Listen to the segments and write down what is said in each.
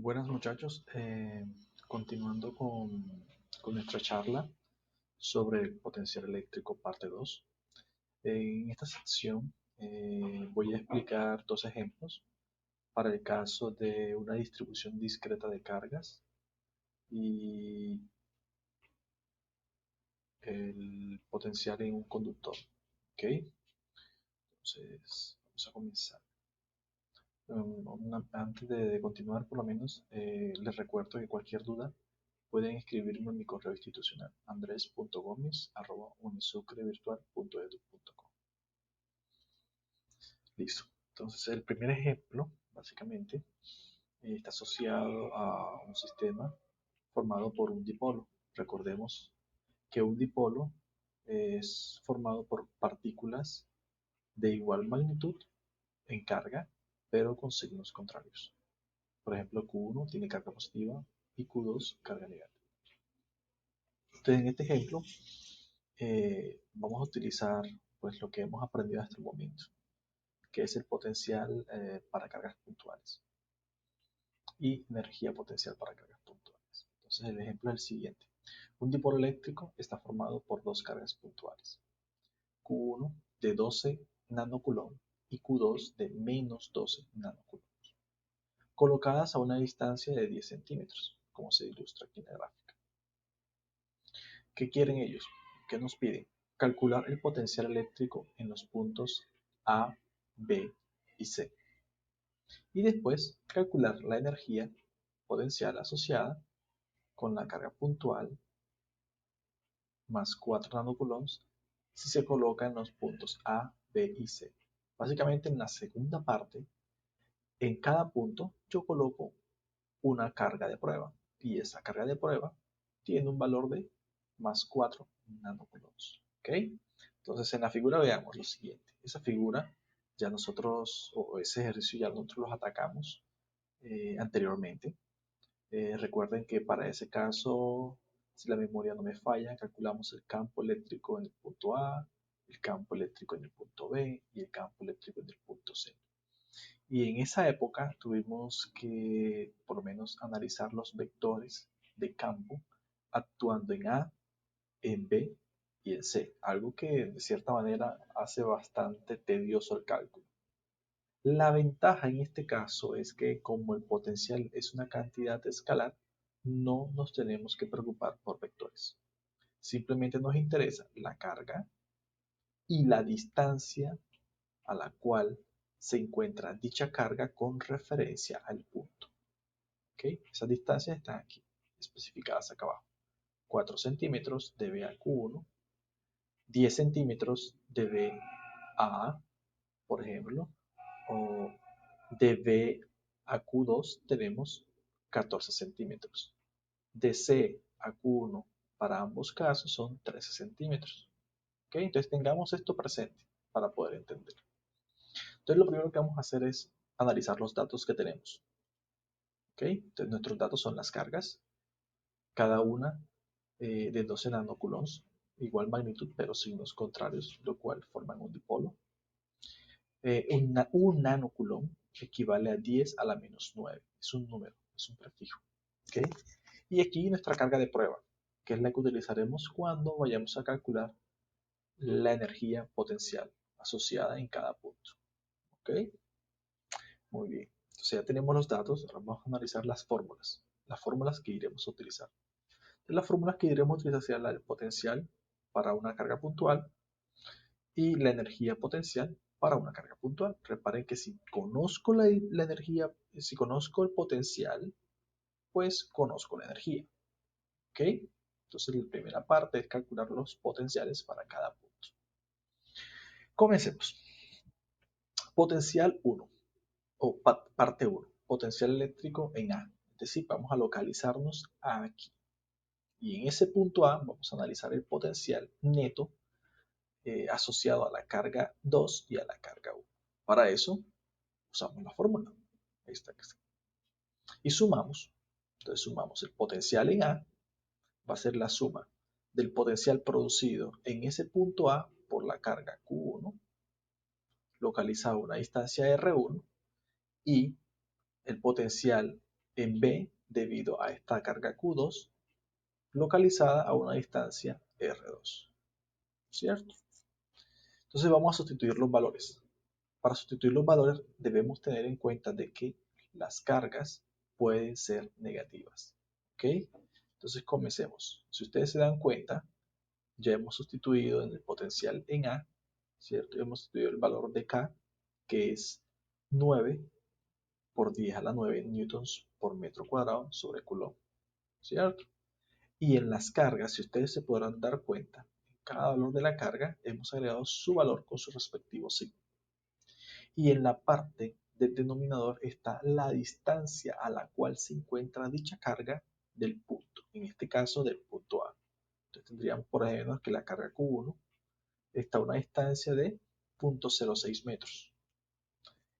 Buenas muchachos, continuando con nuestra charla sobre el potencial eléctrico parte 2. En esta sección voy a explicar dos ejemplos para el caso de una distribución discreta de cargas y el potencial en un conductor. ¿Ok? Entonces, vamos a comenzar. Antes de continuar, por lo menos, les recuerdo que cualquier duda pueden escribirme en mi correo institucional andres.gomes@unisucrevirtual.edu.com. Listo. Entonces, el primer ejemplo, básicamente, está asociado a un sistema formado por un dipolo. Recordemos que un dipolo es formado por partículas de igual magnitud en carga, pero con signos contrarios. Por ejemplo, Q1 tiene carga positiva y Q2 carga negativa. Entonces, en este ejemplo, vamos a utilizar pues lo que hemos aprendido hasta el momento, que es el potencial para cargas puntuales y energía potencial para cargas puntuales. Entonces el ejemplo es el siguiente. Un dipolo eléctrico está formado por dos cargas puntuales, Q1 de 12 nanocoulomb y Q2 de menos 12 nanocoulomb, colocadas a una distancia de 10 centímetros, como se ilustra aquí en la gráfica. ¿Qué quieren ellos? ¿Qué nos piden? Calcular el potencial eléctrico en los puntos A, B y C. Y después calcular la energía potencial asociada con la carga puntual más 4 nanocoulombs si se coloca en los puntos A, B y C. Básicamente en la segunda parte, en cada punto yo coloco una carga de prueba y esa carga de prueba tiene un valor de más 4 nanocoulombs. ¿Ok? Entonces en la figura veamos lo siguiente. Esa figura ya nosotros, o ese ejercicio ya nosotros los atacamos anteriormente. Recuerden que para ese caso, si la memoria no me falla, calculamos el campo eléctrico en el punto A, el campo eléctrico en el punto B y el campo eléctrico en el punto C. Y en esa época tuvimos que por lo menos analizar los vectores de campo actuando en A, en B y en C, algo que de cierta manera hace bastante tedioso el cálculo. La ventaja en este caso es que como el potencial es una cantidad escalar, no nos tenemos que preocupar por vectores. Simplemente nos interesa la carga y la distancia a la cual se encuentra dicha carga con referencia al punto. ¿Okay? Esas distancias están aquí, especificadas acá abajo. 4 centímetros de B a Q1, 10 centímetros de B a A, por ejemplo, o de B a Q2 tenemos 14 centímetros. De C a Q1 para ambos casos son 13 centímetros. ¿Okay? Entonces tengamos esto presente para poder entender. Entonces lo primero que vamos a hacer es analizar los datos que tenemos. ¿Okay? Entonces nuestros datos son las cargas, cada una de 12 nanocoulombs, igual magnitud pero signos contrarios, lo cual forman un dipolo. Un nanocoulomb equivale a 10 a la menos 9. Es un número, es un prefijo. ¿Okay? Y aquí nuestra carga de prueba, que es la que utilizaremos cuando vayamos a calcular la energía potencial asociada en cada punto. ¿Ok? Muy bien. Entonces ya tenemos los datos, ahora vamos a analizar las fórmulas que iremos a utilizar. Las fórmulas que iremos a utilizar serán el potencial para una carga puntual y la energía potencial para una carga puntual. Reparen que si conozco la energía, si conozco el potencial, pues conozco la energía. ¿Ok? Entonces la primera parte es calcular los potenciales para cada punto. Comencemos. Potencial 1 o parte 1. Potencial eléctrico en A. Es decir, vamos a localizarnos aquí. Y en ese punto A vamos a analizar el potencial neto asociado a la carga 2 y a la carga 1. Para eso usamos la fórmula. Esta que está. Y sumamos. Entonces sumamos el potencial en A, va a ser la suma del potencial producido en ese punto A por la carga Q1, localizado a una distancia R1, y el potencial en B debido a esta carga Q2 localizada a una distancia R2, ¿cierto? Entonces vamos a sustituir los valores. Para sustituir los valores debemos tener en cuenta de que las cargas pueden ser negativas, ¿ok? Entonces comencemos. Si ustedes se dan cuenta, ya hemos sustituido en el potencial en A, ¿cierto? Hemos sustituido el valor de K, que es 9 por 10 a la 9 newtons por metro cuadrado sobre coulomb, ¿cierto? Y en las cargas, si ustedes se podrán dar cuenta, en cada valor de la carga hemos agregado su valor con su respectivo signo. Y en la parte del denominador está la distancia a la cual se encuentra dicha carga del punto, en este caso del punto A. Entonces tendríamos, por ejemplo, que la carga Q1 está a una distancia de 0.06 metros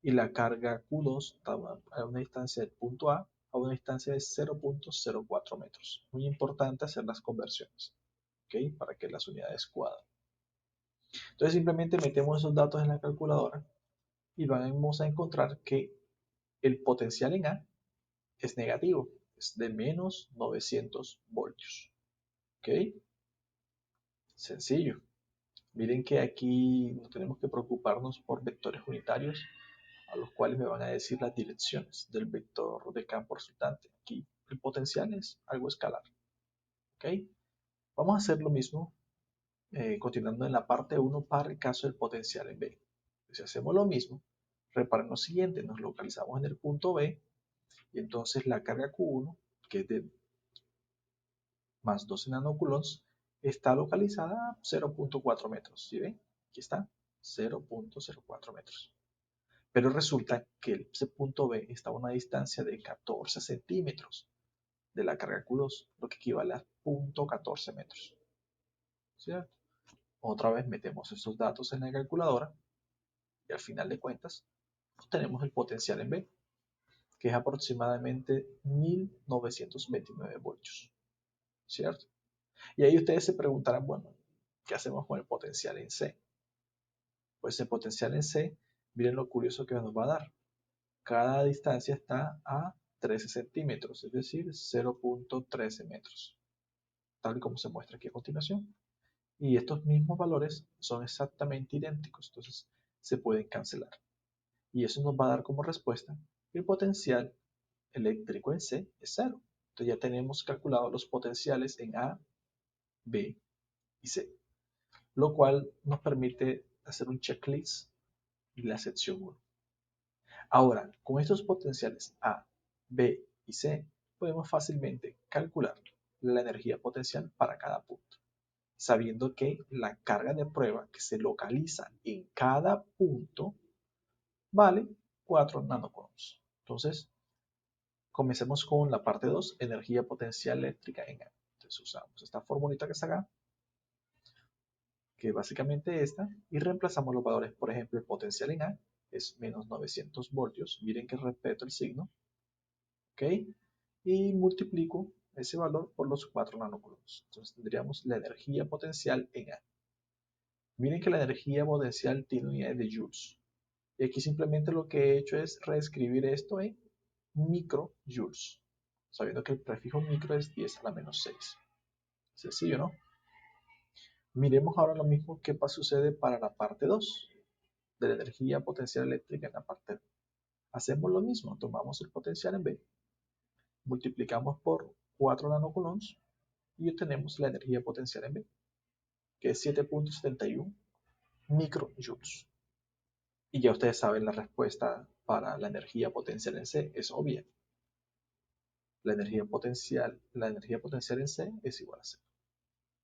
y la carga Q2 está a una distancia del punto A una distancia de 0.04 metros. Muy importante hacer las conversiones, ¿ok? Para que las unidades cuadren. Entonces simplemente metemos esos datos en la calculadora y vamos a encontrar que el potencial en A es negativo, es de menos 900 voltios. ¿Ok? Sencillo. Miren que aquí no tenemos que preocuparnos por vectores unitarios, a los cuales me van a decir las direcciones del vector de campo resultante. Aquí el potencial es algo escalar. ¿Ok? Vamos a hacer lo mismo, continuando en la parte 1 para el caso del potencial en B. Si hacemos lo mismo, reparen lo siguiente, nos localizamos en el punto B y entonces la carga Q1, que es de más 12 nanocoulombs, está localizada a 0.4 metros. ¿Sí ven? Aquí está, 0.04 metros. Pero resulta que ese punto B está a una distancia de 14 centímetros de la carga Q2, lo que equivale a 0.14 metros. ¿Cierto? Otra vez metemos estos datos en la calculadora y al final de cuentas obtenemos el potencial en B, que es aproximadamente 1929 voltios. ¿Cierto? Y ahí ustedes se preguntarán, bueno, ¿qué hacemos con el potencial en C? Pues el potencial en C, miren lo curioso que nos va a dar. Cada distancia está a 13 centímetros, es decir, 0.13 metros, tal y como se muestra aquí a continuación. Y estos mismos valores son exactamente idénticos, entonces se pueden cancelar. Y eso nos va a dar como respuesta que el potencial eléctrico en C es cero. Entonces ya tenemos calculado los potenciales en A, B y C, lo cual nos permite hacer un checklist y la sección 1. Ahora, con estos potenciales A, B y C, podemos fácilmente calcular la energía potencial para cada punto, sabiendo que la carga de prueba que se localiza en cada punto vale 4 nanocoulombs. Entonces, comencemos con la parte 2, energía potencial eléctrica en A. Entonces usamos esta formulita que está acá, que básicamente esta, y reemplazamos los valores. Por ejemplo, el potencial en A es menos 900 voltios. Miren que respeto el signo, ¿ok? Y multiplico ese valor por los 4 nanocoulombs. Entonces tendríamos la energía potencial en A. Miren que la energía potencial tiene unidades de joules. Y aquí simplemente lo que he hecho es reescribir esto en microjoules, sabiendo que el prefijo micro es 10 a la menos 6. Sencillo, ¿no? Miremos ahora lo mismo que sucede para la parte 2 de la energía potencial eléctrica en la parte 2. Hacemos lo mismo, tomamos el potencial en B, multiplicamos por 4 nanocoulombs y obtenemos la energía potencial en B, que es 7.71 microjoules. Y ya ustedes saben la respuesta para la energía potencial en C, es obvia. La energía potencial en C es igual a cero.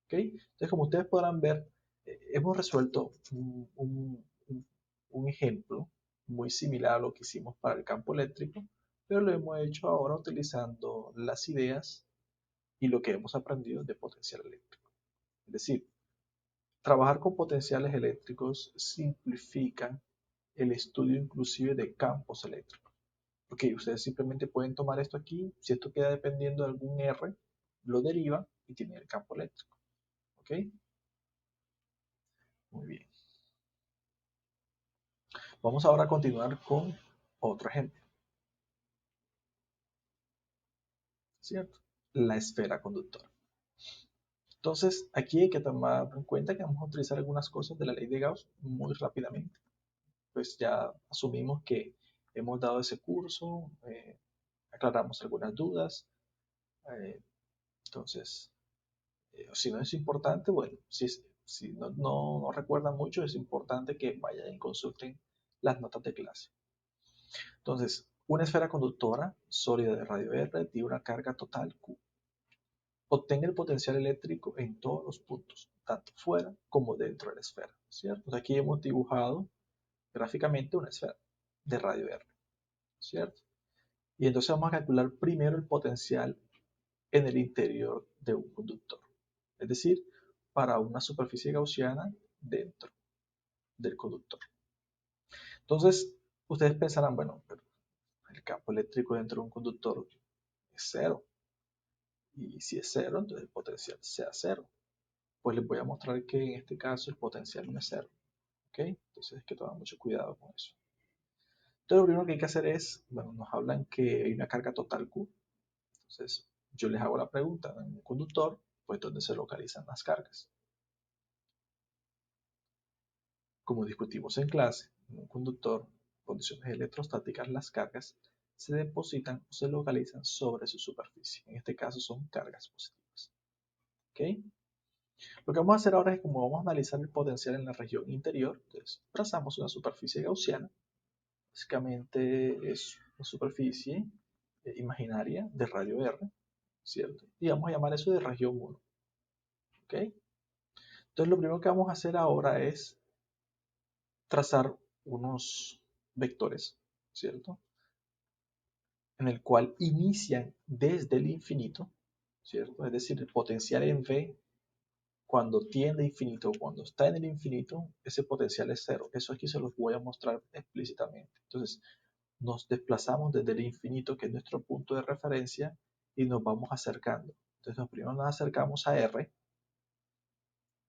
¿Okay? Entonces, como ustedes podrán ver, hemos resuelto un ejemplo muy similar a lo que hicimos para el campo eléctrico, pero lo hemos hecho ahora utilizando las ideas y lo que hemos aprendido de potencial eléctrico. Es decir, trabajar con potenciales eléctricos simplifica el estudio inclusive de campos eléctricos. Porque ustedes simplemente pueden tomar esto aquí, si esto queda dependiendo de algún R, lo deriva y tiene el campo eléctrico. ¿Ok? Muy bien. Vamos ahora a continuar con otro ejemplo. ¿cierto? La esfera conductora. Entonces, aquí hay que tomar en cuenta que vamos a utilizar algunas cosas de la ley de Gauss muy rápidamente. Pues ya asumimos que hemos dado ese curso, aclaramos algunas dudas. eh, entonces, si no es importante, bueno, si no recuerdan mucho, es importante que vayan y consulten las notas de clase. Entonces, una esfera conductora sólida de radio R tiene una carga total Q. Obtenga el potencial eléctrico en todos los puntos, tanto fuera como dentro de la esfera, ¿cierto? Entonces, aquí hemos dibujado gráficamente una esfera de radio R, ¿cierto? Y entonces vamos a calcular primero el potencial en el interior de un conductor, es decir, para una superficie gaussiana dentro del conductor. Entonces, ustedes pensarán, bueno, pero el campo eléctrico dentro de un conductor es cero. Y si es cero, entonces el potencial sea cero. Pues les voy a mostrar que en este caso el potencial no es cero. ¿Ok? Entonces hay que tomar mucho cuidado con eso. Entonces lo primero que hay que hacer es, bueno, nos hablan que hay una carga total Q. Entonces yo les hago la pregunta, en un conductor, pues ¿dónde se localizan las cargas? Como discutimos en clase, en un conductor, condiciones electrostáticas, las cargas se depositan o se localizan sobre su superficie. En este caso son cargas positivas. ¿Ok? Lo que vamos a hacer ahora es como vamos a analizar el potencial en la región interior, entonces trazamos una superficie gaussiana. Básicamente es una superficie imaginaria de radio R, ¿cierto? Y vamos a llamar eso de región 1. ¿Ok? Entonces lo primero que vamos a hacer ahora es trazar unos vectores, ¿cierto? En el cual inician desde el infinito, ¿cierto? Es decir, el potencial en V cuando tiende a infinito o cuando está en el infinito, ese potencial es cero. Eso aquí se los voy a mostrar explícitamente. Entonces, nos desplazamos desde el infinito, que es nuestro punto de referencia, y nos vamos acercando. Entonces, primero nos acercamos a R,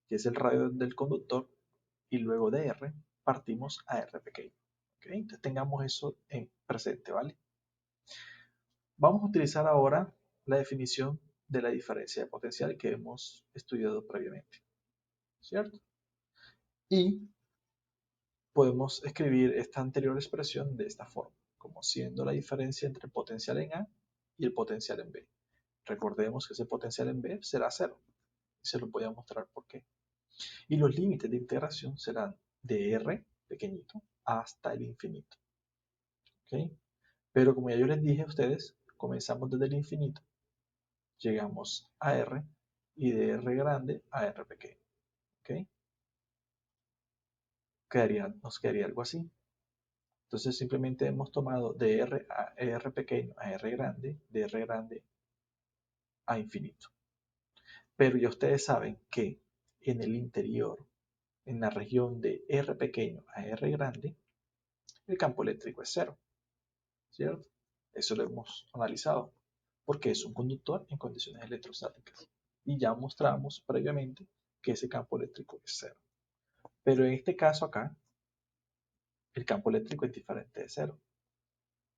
que es el radio del conductor, y luego de R partimos a R pequeño. ¿Okay? Entonces, tengamos eso en presente, ¿vale? Vamos a utilizar ahora la definición de la diferencia de potencial que hemos estudiado previamente, ¿cierto? Y podemos escribir esta anterior expresión de esta forma, como siendo la diferencia entre el potencial en A y el potencial en B. Recordemos que ese potencial en B será cero. Y se lo voy a mostrar por qué. Y los límites de integración serán de R pequeñito hasta el infinito. ¿Okay? Pero como ya yo les dije a ustedes, comenzamos desde el infinito, llegamos a R y de R grande a R pequeño. ¿Okay? Nos quedaría algo así. Entonces simplemente hemos tomado de R pequeño a R grande, de R grande a infinito. Pero ya ustedes saben que en el interior, en la región de R pequeño a R grande, el campo eléctrico es cero, ¿cierto? Eso lo hemos analizado, porque es un conductor en condiciones electrostáticas. Y ya mostramos previamente que ese campo eléctrico es cero. Pero en este caso acá, el campo eléctrico es diferente de cero.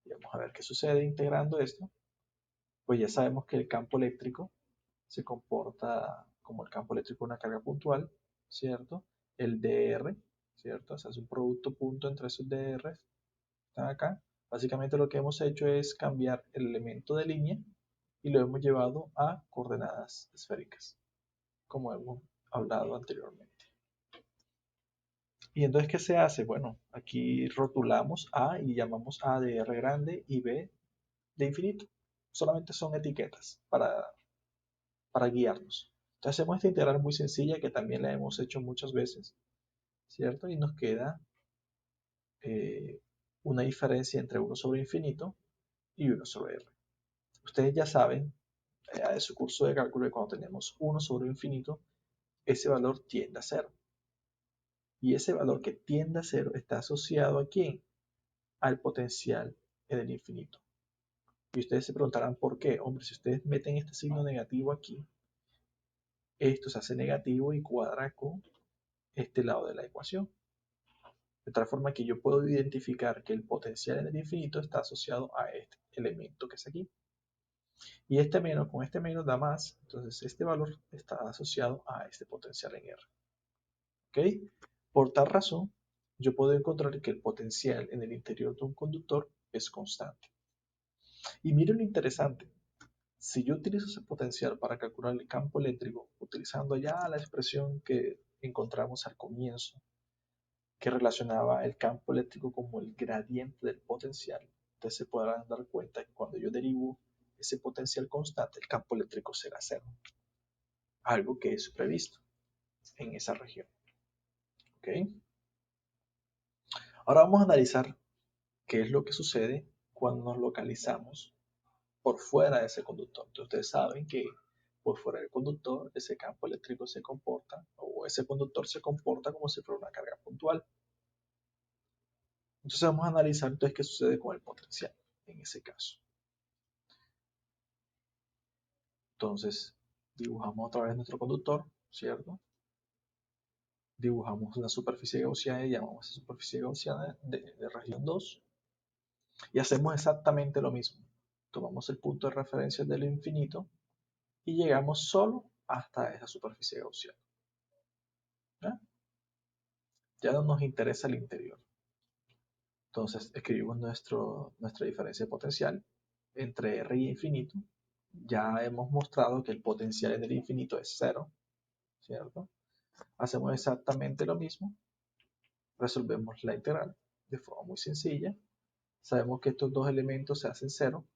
Y vamos a ver qué sucede integrando esto. Pues ya sabemos que el campo eléctrico se comporta como el campo eléctrico de una carga puntual, ¿cierto? El DR, ¿cierto? O sea, es un producto punto entre esos DRs, están acá. Básicamente lo que hemos hecho es cambiar el elemento de línea y lo hemos llevado a coordenadas esféricas, como hemos hablado anteriormente. Y entonces, ¿qué se hace? Bueno, aquí rotulamos A y llamamos A de R grande y B de infinito. Solamente son etiquetas para guiarnos. Entonces hacemos esta integral muy sencilla que también la hemos hecho muchas veces, ¿cierto? Y nos queda eh, una diferencia entre 1 sobre infinito y 1 sobre r. Ustedes ya saben de su curso de cálculo que cuando tenemos 1 sobre infinito, ese valor tiende a cero. Y ese valor que tiende a cero está asociado ¿a quién? Al potencial en el infinito. Y ustedes se preguntarán por qué. Hombre, si ustedes meten este signo negativo aquí, esto se hace negativo y cuadra con este lado de la ecuación. De tal forma que yo puedo identificar que el potencial en el infinito está asociado a este elemento que es aquí. Y este menos con este menos da más, entonces este valor está asociado a este potencial en R. ¿Ok? Por tal razón, yo puedo encontrar que el potencial en el interior de un conductor es constante. Y miren lo interesante, si yo utilizo ese potencial para calcular el campo eléctrico, utilizando ya la expresión que encontramos al comienzo, que relacionaba el campo eléctrico como el gradiente del potencial, entonces se podrán dar cuenta que cuando yo derivo ese potencial constante, el campo eléctrico será cero, algo que es previsto en esa región. ¿Okay? Ahora vamos a analizar qué es lo que sucede cuando nos localizamos por fuera de ese conductor. Entonces, ustedes saben que por fuera del conductor, ese campo eléctrico se comporta, o ese conductor se comporta como si fuera una carga puntual. Entonces vamos a analizar entonces qué sucede con el potencial en ese caso. Entonces, dibujamos otra vez nuestro conductor, ¿cierto? Dibujamos una superficie gaussiana y llamamos a esa superficie gaussiana de región 2. Y hacemos exactamente lo mismo. Tomamos el punto de referencia del infinito y llegamos solo hasta esa superficie gaussiana. ¿Ya? Ya no nos interesa el interior. Entonces escribimos nuestra diferencia de potencial entre R y infinito. Ya hemos mostrado que el potencial en el infinito es cero, ¿cierto? Hacemos exactamente lo mismo. Resolvemos la integral de forma muy sencilla. Sabemos que estos dos elementos se hacen cero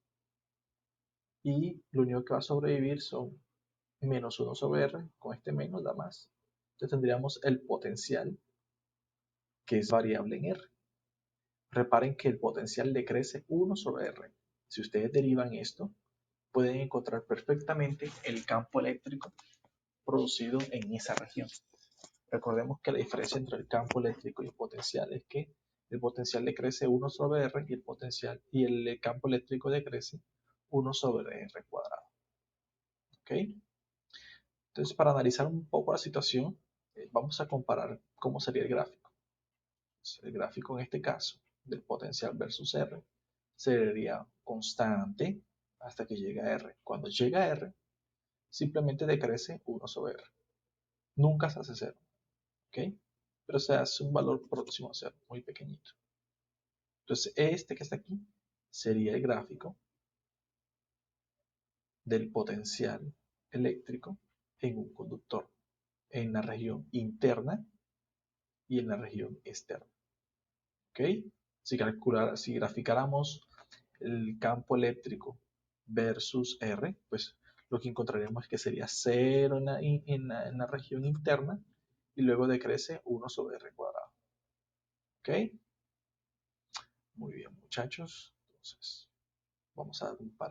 y lo único que va a sobrevivir son menos 1 sobre R. Con este menos da más. Entonces tendríamos el potencial, que es variable en R. Reparen que el potencial decrece 1 sobre R. Si ustedes derivan esto, pueden encontrar perfectamente el campo eléctrico producido en esa región. Recordemos que la diferencia entre el campo eléctrico y el potencial es que el potencial decrece 1 sobre R y el campo eléctrico decrece 1 sobre R cuadrado. ¿Ok? Entonces, para analizar un poco la situación, vamos a comparar cómo sería el gráfico. El gráfico en este caso del potencial versus R sería constante hasta que llega a R. Cuando llega a R, simplemente decrece 1 sobre R. Nunca se hace 0. ¿Ok? Pero se hace un valor próximo a 0, muy pequeñito. Entonces, este que está aquí sería el gráfico del potencial eléctrico en un conductor, en la región interna y en la región externa. ¿Ok? Si graficáramos el campo eléctrico versus R, pues lo que encontraremos es que sería 0 en la región interna y luego decrece 1 sobre R cuadrado. ¿Ok? Muy bien, muchachos. Entonces, vamos a dar un par